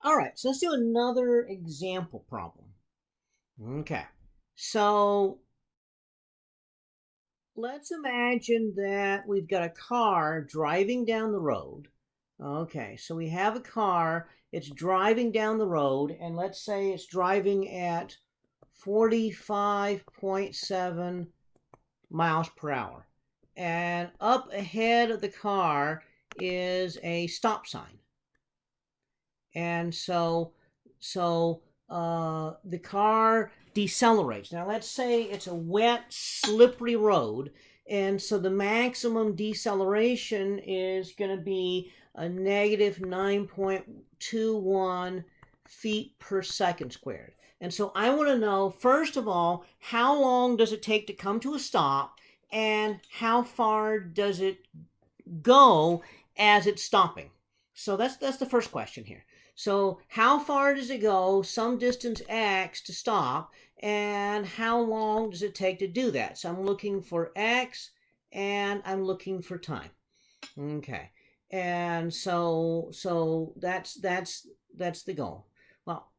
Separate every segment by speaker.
Speaker 1: All right, so let's do another example problem. Okay, so let's imagine that we've got a car driving down the road. Okay, so we have a car, it's driving down the road, and let's say it's driving at 45.7 miles per hour. And up ahead of the car is a stop sign. And the car decelerates. Now let's say it's a wet, slippery road, and so the maximum deceleration is going to be a negative 9.21 feet per second squared. And so I want to know, first of all, how long does it take to come to a stop, and how far does it go as it's stopping? So that's the first question here. So how far does it go, some distance x to stop, and how long does it take to do that? So I'm looking for x and I'm looking for time. Okay. And so that's the goal. Well,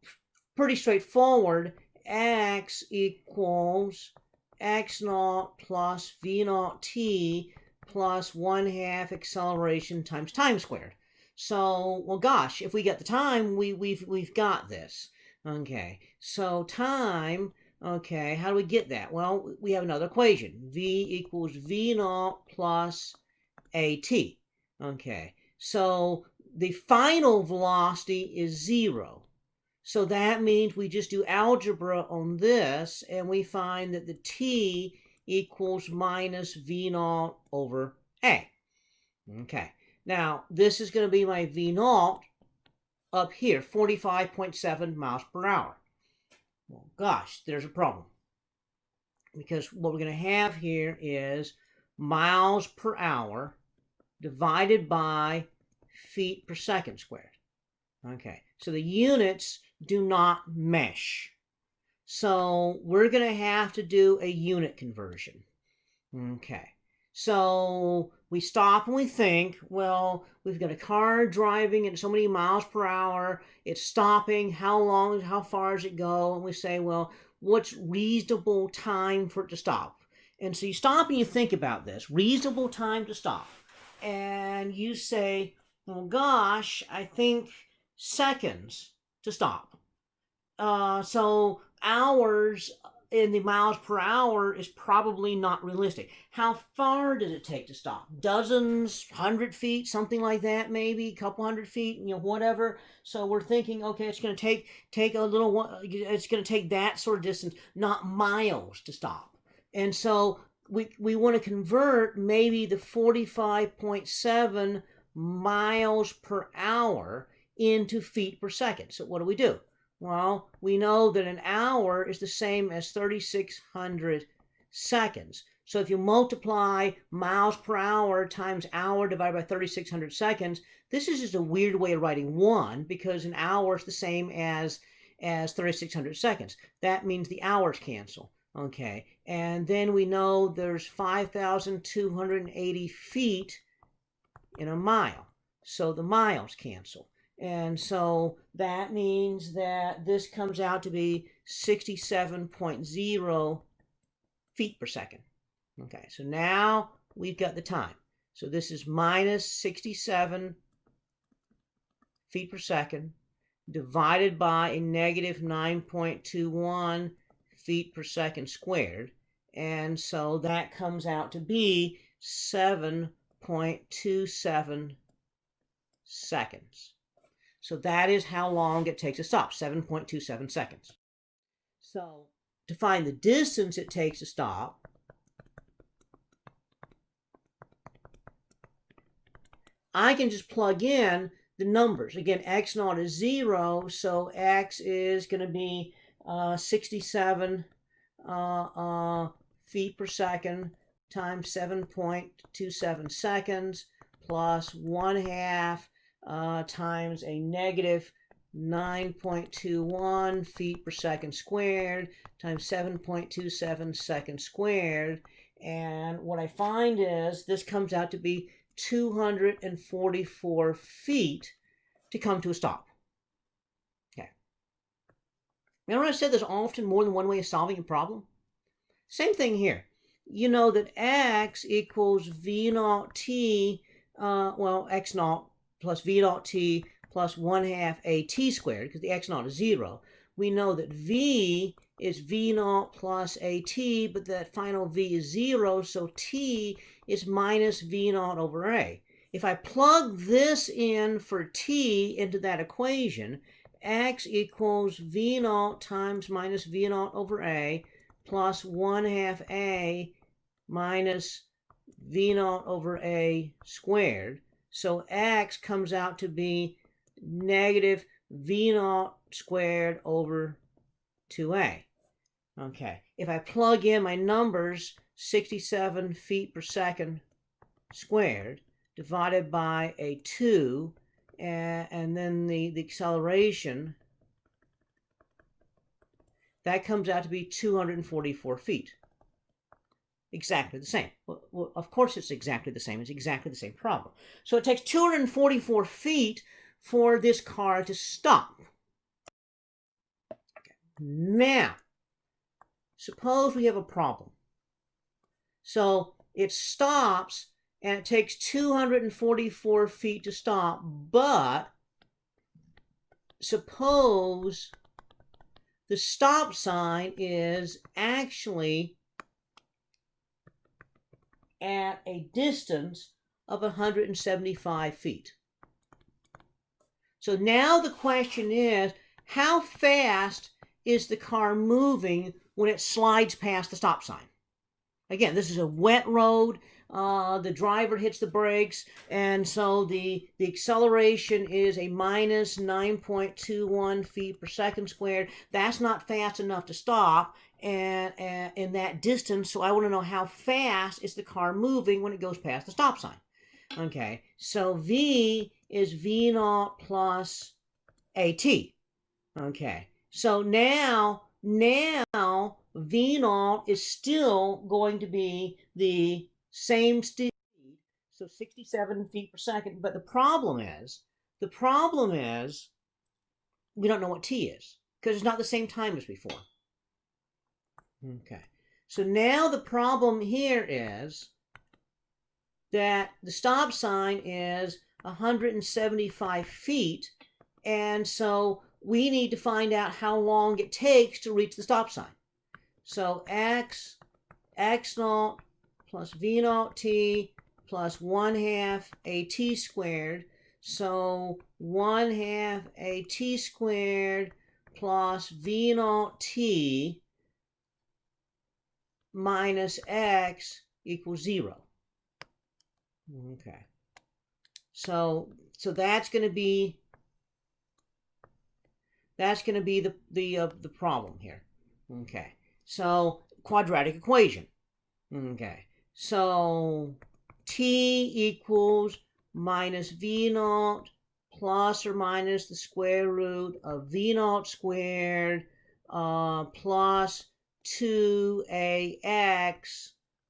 Speaker 1: pretty straightforward. X equals x naught plus v naught t plus 1/2 acceleration times time squared. So, well, gosh, if we get the time, we've got this. Okay, so time. Okay, how do we get that? Well, we have another equation. V equals v naught plus at. Okay, so the final velocity is 0. So that means we just do algebra on this, and we find that the t equals minus v naught over a. Okay, now this is going to be my v naught up here, 45.7 miles per hour. Well, gosh, there's a problem. Because what we're going to have here is miles per hour divided by feet per second squared. Okay, so the units do not mesh. So we're going to have to do a unit conversion. Okay, so we stop and we think, well, we've got a car driving at so many miles per hour. It's stopping. How far does it go? And we say, well, what's reasonable time for it to stop? And so you stop and you think about this reasonable time to stop. And you say, well, gosh, I think seconds to stop. So hours in the miles per hour is probably not realistic. How far does it take to stop? Dozens, 100 feet, something like that, maybe a couple 100 feet, whatever. So we're thinking, okay, it's going to take a little. It's going to take that sort of distance, not miles to stop. And so we want to convert maybe the 45.7 miles per hour into feet per second. So what do? Well, we know that an hour is the same as 3,600 seconds. So if you multiply miles per hour times hour divided by 3,600 seconds, this is just a weird way of writing 1 because an hour is the same as 3,600 seconds. That means the hours cancel. Okay, and then we know there's 5,280 feet in a mile. So the miles cancel. And so that means that this comes out to be 67.0 feet per second. Okay, so now we've got the time. So this is minus 67 feet per second divided by a negative 9.21 feet per second squared. And so that comes out to be 7.27 seconds. So that is how long it takes to stop, 7.27 seconds. So to find the distance it takes to stop, I can just plug in the numbers. Again, x naught is 0, so x is going to be 67 feet per second times 7.27 seconds plus 1/2 times a negative 9.21 feet per second squared times 7.27 seconds squared. And what I find is this comes out to be 244 feet to come to a stop. Remember I said there's often more than one way of solving a problem? Same thing here. You know that x equals v naught t, x naught plus v naught t plus 1/2 at squared, because the x naught is 0. We know that v is v naught plus at, but that final v is 0, so t is minus v naught over a. If I plug this in for t into that equation, x equals v naught times minus v naught over a plus 1/2 a minus v naught over a squared. So x comes out to be negative v naught squared over 2a. Okay, if I plug in my numbers, 67 feet per second squared divided by a 2, and then the acceleration, that comes out to be 244 feet. Exactly the same. Well, of course it's exactly the same. It's exactly the same problem. So it takes 244 feet for this car to stop. Okay. Now, suppose we have a problem. So it stops and it takes 244 feet to stop, but suppose the stop sign is actually at a distance of 175 feet. So now the question is, how fast is the car moving when it slides past the stop sign? Again, this is a wet road. The driver hits the brakes, and so the acceleration is a minus 9.21 feet per second squared. That's not fast enough to stop and in that distance, so I want to know how fast is the car moving when it goes past the stop sign. Okay, so V is V naught plus AT. Okay, so now V naught is still going to be the same speed, so 67 feet per second. But the problem is we don't know what t is because it's not the same time as before. Okay, so now the problem here is that the stop sign is 175 feet, and so we need to find out how long it takes to reach the stop sign. So x naught plus v naught t plus 1/2 at squared. So 1/2 at squared plus v naught t minus x equals 0. Okay. So that's going to be the problem here. Okay. So quadratic equation. Okay. So t equals minus v naught plus or minus the square root of v naught squared plus 2ax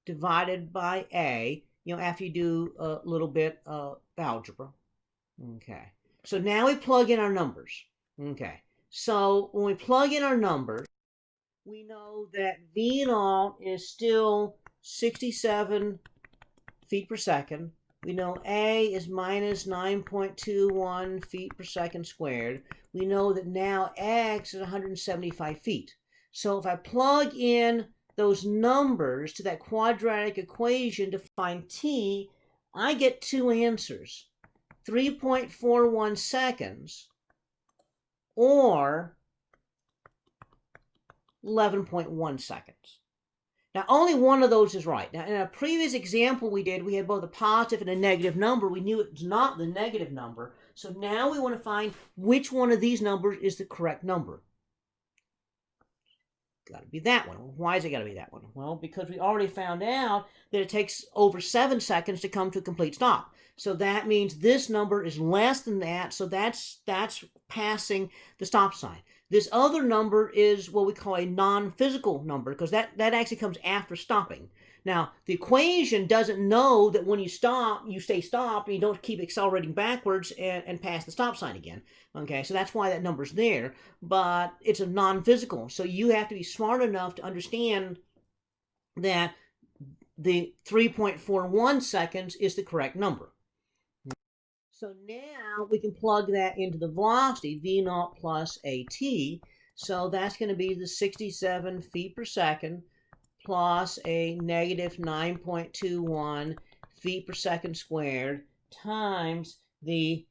Speaker 1: divided by a, after you do a little bit of algebra. Okay. So now we plug in our numbers. Okay. So when we plug in our numbers, we know that v naught is still 67 feet per second. We know a is minus 9.21 feet per second squared. We know that now x is 175 feet. So if I plug in those numbers to that quadratic equation to find t, I get two answers, 3.41 seconds or 11.1 seconds. Now, only one of those is right. Now, in a previous example we did, we had both a positive and a negative number. We knew it was not the negative number. So now we want to find which one of these numbers is the correct number. Got to be that one. Why is it got to be that one? Well, because we already found out that it takes over 7 seconds to come to a complete stop. So that means this number is less than that. So that's passing the stop sign. This other number is what we call a non-physical number because that actually comes after stopping. Now, the equation doesn't know that when you stop, you stay stopped and you don't keep accelerating backwards and pass the stop sign again. Okay, so that's why that number's there, but it's a non-physical. So you have to be smart enough to understand that the 3.41 seconds is the correct number. So now we can plug that into the velocity, v naught plus at. So that's going to be the 67 feet per second plus a negative 9.21 feet per second squared times the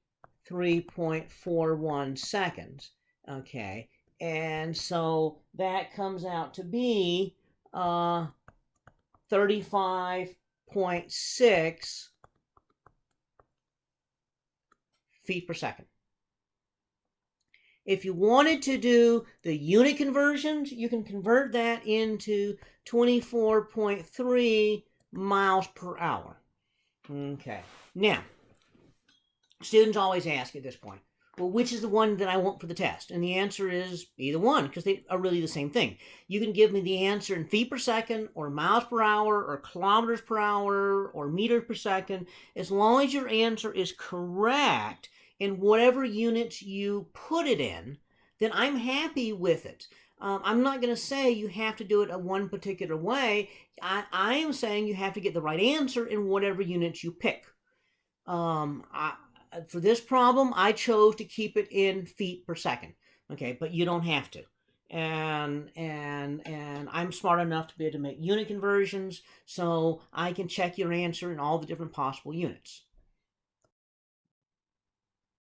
Speaker 1: 3.41 seconds. Okay, and so that comes out to be 35.6 feet per second. If you wanted to do the unit conversions, you can convert that into 24.3 miles per hour. Okay. Now, students always ask at this point, well, which is the one that I want for the test? And the answer is either one, because they are really the same thing. You can give me the answer in feet per second, or miles per hour, or kilometers per hour, or meters per second, as long as your answer is correct in whatever units you put it in, then I'm happy with it. I'm not going to say you have to do it a one particular way. I am saying you have to get the right answer in whatever units you pick. For this problem, I chose to keep it in feet per second. Okay, but you don't have to. And I'm smart enough to be able to make unit conversions, so I can check your answer in all the different possible units.